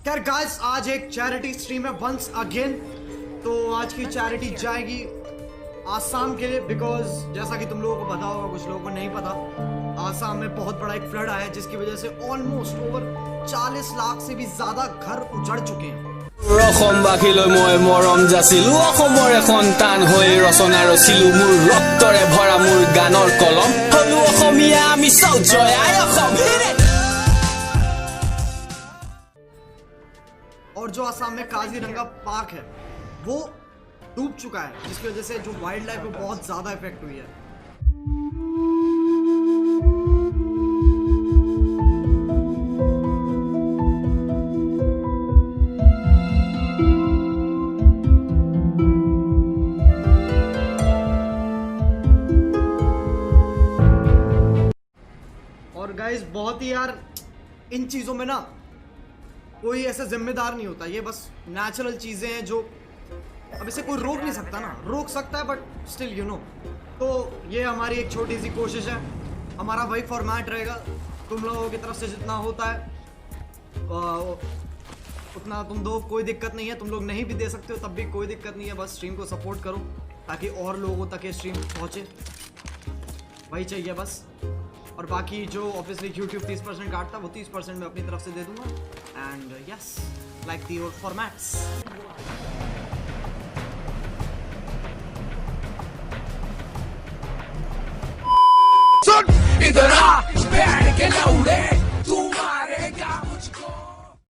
खैर गाइस, आज एक चैरिटी स्ट्रीम है वंस अगेन। तो आज की चैरिटी जाएगी आसाम के लिए, बिकॉज जैसा कि तुम लोगों को पता होगा, कुछ लोगों को नहीं पता, आसाम में बहुत बड़ा एक फ्लड आया है जिसकी वजह से ऑलमोस्ट ओवर 40 लाख से भी ज्यादा घर उजड़ चुके हैं। অসমবাসীলৈ মই মৰম যাচিলো, অসমৰে সন্তান হৈ ৰচনা ৰচিলো, মোৰ ৰক্তৰে ভৰা মোৰ গানৰ কলম, হলো অসমীয়া আমি চাও জয় আই অসম। और जो आसाम में काजीरंगा पार्क है वो डूब चुका है, जिसकी वजह से जो वाइल्ड लाइफ पे बहुत ज्यादा इफेक्ट हुई है। और गाइस, बहुत ही यार इन चीजों में ना कोई ऐसा जिम्मेदार नहीं होता, ये बस नेचुरल चीजें हैं जो अब इसे कोई रोक नहीं सकता ना, रोक सकता है बट स्टिल यू नो। तो ये हमारी एक छोटी सी कोशिश है, हमारा वही फॉर्मेट रहेगा, तुम लोगों की तरफ से जितना होता है उतना तुम दो, कोई दिक्कत नहीं है। तुम लोग नहीं भी दे सकते हो तब भी कोई दिक्कत नहीं है, बस स्ट्रीम को सपोर्ट करो ताकि और लोगों तक ये स्ट्रीम पहुँचे, वही चाहिए बस। और बाकी जो ऑब्वियसली YouTube 30% काटता है वो 30% मैं अपनी तरफ से दे दूंगा। And yes, like the old formats. सुन इधर आ, बैठ के लौड़े